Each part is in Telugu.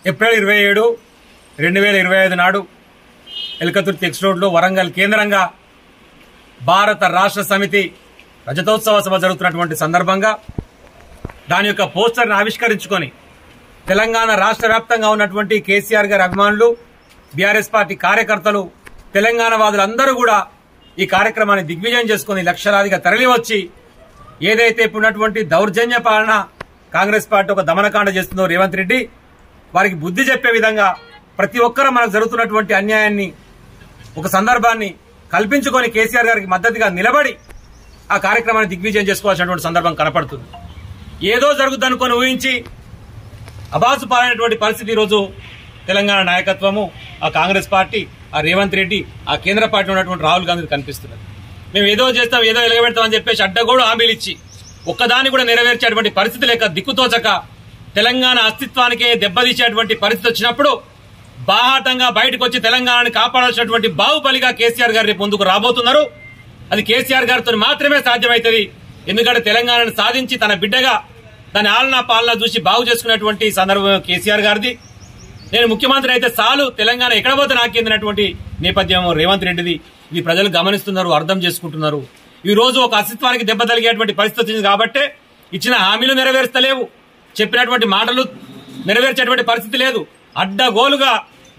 ఏప్రిల్ 27, 2025 నాడు ఎల్కతుర్తి ఎక్స్ రోడ్లో వరంగల్ కేంద్రంగా భారత రాష్ట్ర సమితి రజతోత్సవ సభ జరుగుతున్నటువంటి సందర్భంగా దాని యొక్క పోస్టర్ను ఆవిష్కరించుకొని తెలంగాణ రాష్ట్ర వ్యాప్తంగా ఉన్నటువంటి కేసీఆర్ గారి అభిమానులు, బీఆర్ఎస్ పార్టీ కార్యకర్తలు, తెలంగాణ వాదులందరూ కూడా ఈ కార్యక్రమాన్ని దిగ్విజయం చేసుకుని లక్షలాదిగా తరలివచ్చి ఏదైతే ఇప్పుడున్నటువంటి దౌర్జన్య పాలన కాంగ్రెస్ పార్టీ ఒక దమనకాండ చేస్తుందో రేవంత్ రెడ్డి వారికి బుద్ధి చెప్పే విధంగా ప్రతి ఒక్కరూ మనకు జరుగుతున్నటువంటి అన్యాయాన్ని ఒక సందర్భాన్ని కల్పించుకొని కేసీఆర్ గారికి మద్దతుగా నిలబడి ఆ కార్యక్రమాన్ని దిగ్విజయం చేసుకోవాల్సినటువంటి సందర్భం కనపడుతుంది. ఏదో జరుగుద్దనుకొని ఊహించి అబాసు పాలైనటువంటి పరిస్థితి ఈరోజు తెలంగాణ నాయకత్వము, ఆ కాంగ్రెస్ పార్టీ, ఆ రేవంత్ రెడ్డి, ఆ కేంద్ర పార్టీలో ఉన్నటువంటి రాహుల్ గాంధీ కనిపిస్తున్నది. మేము ఏదో చేస్తాం, ఏదో ఎలగబెడతామని చెప్పేసి అడ్డగోడు హామీలు ఇచ్చి ఒక్కదాన్ని కూడా నెరవేర్చేటువంటి పరిస్థితి లేక దిక్కుతోచక తెలంగాణ అస్తిత్వానికే దెబ్బతీసేటువంటి పరిస్థితి వచ్చినప్పుడు బాహాటంగా బయటకు వచ్చి తెలంగాణని కాపాడాల్సినటువంటి బాహుబలిగా కేసీఆర్ గారు రేపు ముందుకు రాబోతున్నారు. అది కేసీఆర్ గారితో మాత్రమే సాధ్యమవుతుంది. ఎందుకంటే తెలంగాణను సాధించి తన బిడ్డగా దాని ఆలనా పాలన చూసి బాగు చేసుకున్నటువంటి సందర్భం కేసీఆర్ గారిది. నేను ముఖ్యమంత్రి అయితే చాలు, తెలంగాణ ఎక్కడ పోతే నాకేందినటువంటి నేపథ్యం రేవంత్ రెడ్డిది. ఇది ప్రజలు గమనిస్తున్నారు, అర్థం చేసుకుంటున్నారు. ఈ రోజు ఒక అస్తిత్వానికి దెబ్బ తగిలేటువంటి పరిస్థితి వచ్చింది కాబట్టి ఇచ్చిన హామీలు నెరవేర్చలేవు, చెప్పినటువంటి మాటలు నెరవేర్చేటువంటి పరిస్థితి లేదు. అడ్డగోలుగా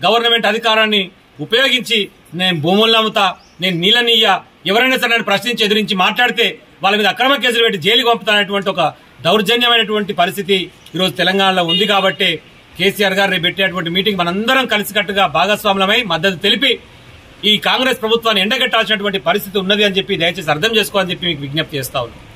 గవర్నమెంట్ అధికారాన్ని ఉపయోగించి నేను భూములను అమ్ముతా, నేను నీళ్ళనియ్యా, ఎవరైనా సరే నన్ను ప్రశ్నించి ఎదిరించి మాట్లాడితే వాళ్ళ మీద అక్రమ కేసులు పెట్టి జైలుకి పంపుతానటువంటి ఒక దౌర్జన్యమైనటువంటి పరిస్థితి ఈరోజు తెలంగాణలో ఉంది. కాబట్టి కేసీఆర్ గారు రేపు పెట్టేటువంటి మీటింగ్ మనందరం కలిసికట్టుగా భాగస్వాములమై మద్దతు తెలిపి ఈ కాంగ్రెస్ ప్రభుత్వాన్ని ఎండగట్టాల్సినటువంటి పరిస్థితి ఉన్నది అని చెప్పి దయచేసి అర్థం చేసుకోవాలని చెప్పి మీకు విజ్ఞప్తి చేస్తా ఉన్నాను.